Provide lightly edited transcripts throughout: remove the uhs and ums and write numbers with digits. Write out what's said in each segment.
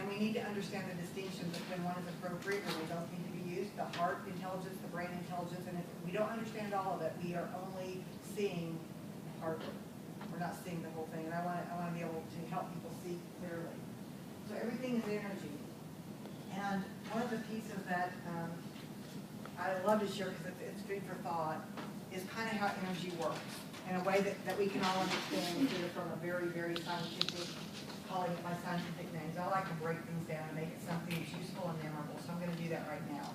we need to understand the distinction between one is appropriate and we don't need to be used, the heart intelligence, the brain intelligence, and if we don't understand all of it, we are only seeing partly. We're not seeing the whole thing, and I want to be able to help people see clearly. So everything is energy. And one of the pieces that I love to share, because it's food for thought, is kind of how energy works in a way that we can all understand from a very, very scientific, calling it by scientific names. I like to break things down and make it something that's useful and memorable, so I'm going to do that right now.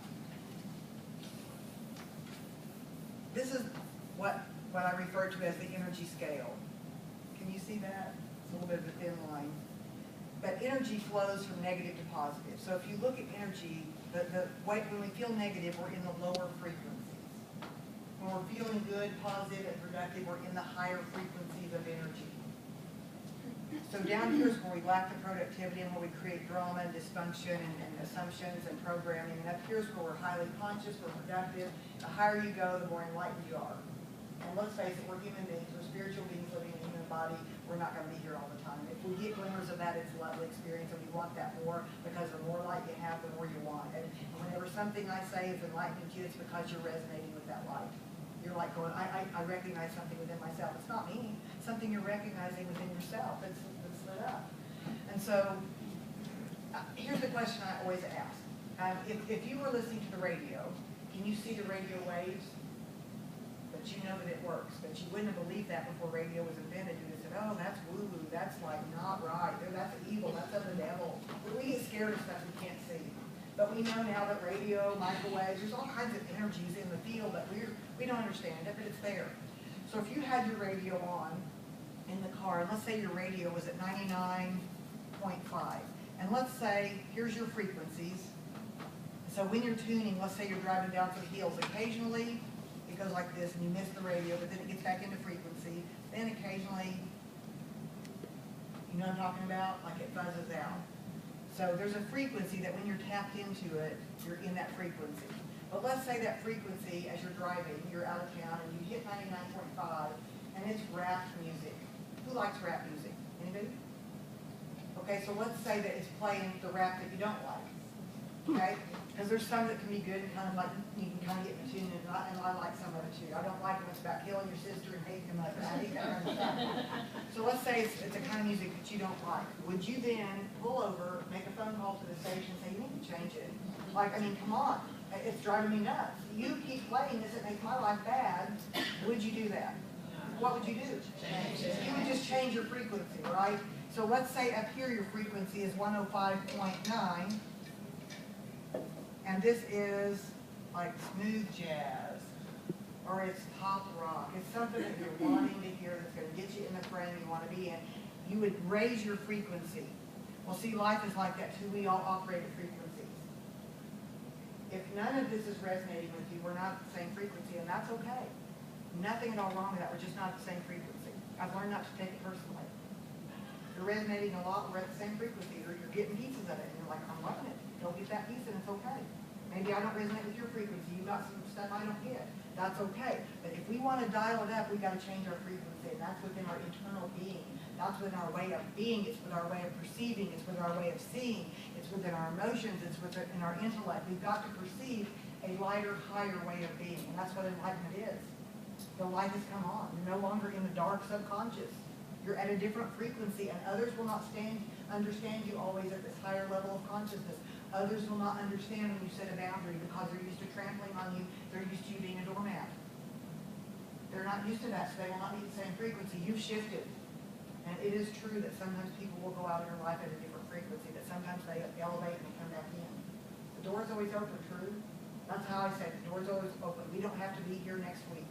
This is what I refer to as the energy scale. Can you see that? It's a little bit of a thin line. But energy flows from negative to positive. So if you look at energy, when we feel negative, we're in the lower frequencies. When we're feeling good, positive, and productive, we're in the higher frequencies of energy. So down here is where we lack the productivity and where we create drama and dysfunction and assumptions and programming. And up here is where we're highly conscious, we're productive. The higher you go, the more enlightened you are. And let's face it, we're human beings, we're spiritual beings living in a human body. We're not going to be here all the time. If we get glimmers of that, it's a lovely experience, and we want that more, because the more light you have, the more you want. And whenever something I say is enlightening to you, it's because you're resonating with that light. You're like going, I recognize something within myself. It's not me. It's something you're recognizing within yourself. It's lit up. And so here's the question I always ask. If you were listening to the radio, can you see the radio waves? But you know that it works. But you wouldn't have believed that before radio was invented. You would have said, oh, that's woo-woo. That's like not right. That's evil. That's of the devil. We get scared of stuff we can't see. But we know now that radio, microwaves, there's all kinds of energies in the field that we don't understand it, but it's there. So if you had your radio on in the car, and let's say your radio was at 99.5, and let's say, here's your frequencies. So when you're tuning, let's say you're driving down through the hills, occasionally it goes like this and you miss the radio, but then it gets back into frequency. Then occasionally, you know what I'm talking about? Like it buzzes out. So there's a frequency that when you're tapped into it, you're in that frequency. But let's say that frequency, as you're driving, you're out of town and you hit 99.5 and it's rap music. Who likes rap music? Anybody? Okay, so let's say that it's playing the rap that you don't like. Okay? Because there's some that can be good and kind of like, you can kind of get in tune, and I like some of it too. I don't like when it's about killing your sister and hating your mother. I hate that kind of stuff. So let's say it's a kind of music that you don't like. Would you then pull over, make a phone call to the station and say, you need to change it? Like, I mean, come on. It's driving me nuts. You keep playing this, it makes my life bad. Would you do that? What would you do? You would just change your frequency, right? So let's say up here your frequency is 105.9. And this is like smooth jazz, or it's pop rock. It's something that you're wanting to hear that's going to get you in the frame you want to be in. You would raise your frequency. Well, see, life is like that too. We all operate at frequencies. If none of this is resonating with you, we're not at the same frequency, and that's okay. Nothing at all wrong with that. We're just not at the same frequency. I've learned not to take it personally. You're resonating a lot. We're at the same frequency, or you're getting pieces of it, and you're like, I'm loving it. Don't get that piece and it's okay. Maybe I don't resonate with your frequency. You've got some stuff I don't get. That's okay. But if we want to dial it up, we've got to change our frequency. And that's within our internal being. That's within our way of being. It's with our way of perceiving. It's with our way of seeing. It's within our emotions. It's within our intellect. We've got to perceive a lighter, higher way of being. And that's what enlightenment is. The light has come on. You're no longer in the dark subconscious. You're at a different frequency, and others will not understand you always at this higher level of consciousness. Others will not understand when you set a boundary because they're used to trampling on you. They're used to you being a doormat. They're not used to that, so they will not be the same frequency. You've shifted. And it is true that sometimes people will go out in your life at a different frequency, that sometimes they elevate and come back in. The door's always open, true? That's how I said it. The door's always open. We don't have to be here next week.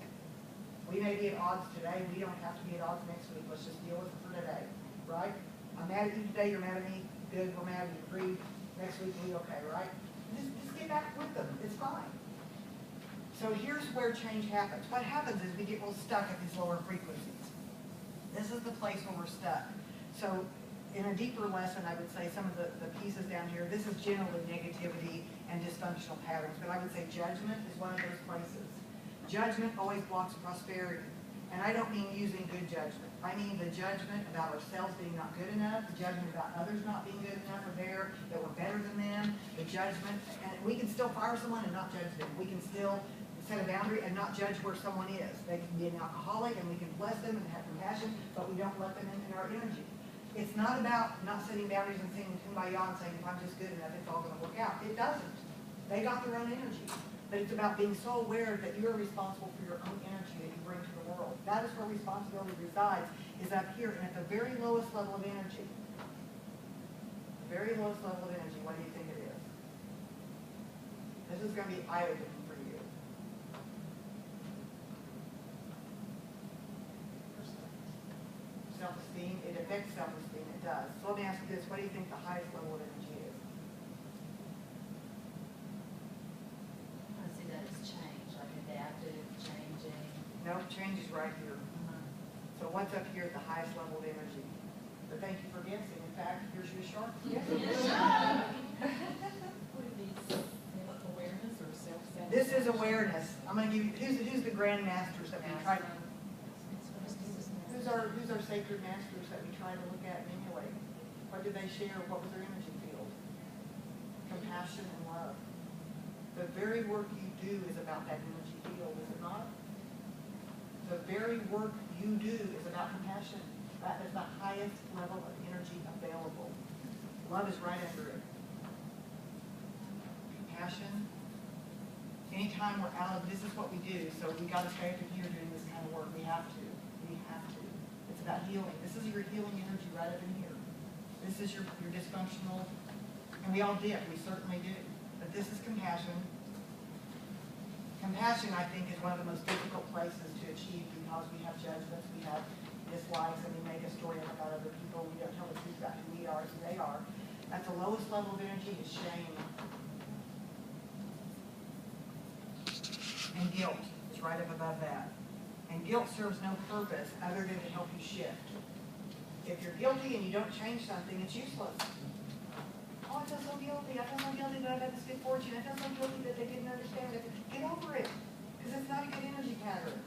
We may be at odds today. We don't have to be at odds next week. Let's just deal with it for today, right? I'm mad at you today. You're mad at me. Good. We're mad. We agree. Next week we'll be okay, right? Just get back with them. It's fine. So here's where change happens. What happens is we get real stuck at these lower frequencies. This is the place where we're stuck. So in a deeper lesson, I would say some of the pieces down here, this is generally negativity and dysfunctional patterns. But I would say judgment is one of those places. Judgment always blocks prosperity. And I don't mean using good judgment. I mean the judgment about ourselves being not good enough, the judgment about others not being good enough or there, that we're better than them, the judgment, and we can still fire someone and not judge them. We can still set a boundary and not judge where someone is. They can be an alcoholic and we can bless them and have compassion, but we don't let them in our energy. It's not about not setting boundaries and saying kumbaya and saying, if I'm just good enough, it's all going to work out. It doesn't. They got their own energy. But it's about being so aware that you're responsible for your own energy that you bring to the world. That is where responsibility resides, is up here and at the very lowest level of energy. The very lowest level of energy, what do you think it is? This is going to be eye-opening for you. Self-esteem, it affects self-esteem, it does. So let me ask you this, what do you think the highest level of energy is? I see that as change, like adaptive, changing. No, change is right here. So what's up here at the highest level of energy? But thank you for guessing. In fact, here's your shark. Yes. What are these, awareness or self-satisfaction? This is awareness. I'm going to give you, who's the grand masters that we try to, who's our sacred masters that we try to look at and emulate? What did they share? What was their energy field? Compassion and love. The very work you do is about that energy field, is it not? The very work you do is about compassion. That is the highest level of energy available. Love is right under it. Compassion. Anytime we're out of, this is what we do, so we got to stay up here doing this kind of work. We have to. We have to. It's about healing. This is your healing energy right up in here. This is your dysfunctional, and we all dip. We certainly do. But this is compassion. Compassion, I think, is one of the most difficult places to achieve because we have judgments, we have dislikes, and we make a story up about other people. We don't tell the truth about who we are, who they are. At the lowest level of energy is shame. And guilt is right up above that. And guilt serves no purpose other than to help you shift. If you're guilty and you don't change something, it's useless. Oh, I feel so guilty. I feel so guilty that I've had this good fortune. I feel so guilty that they didn't understand it. Get over it. Because it's not a good energy pattern.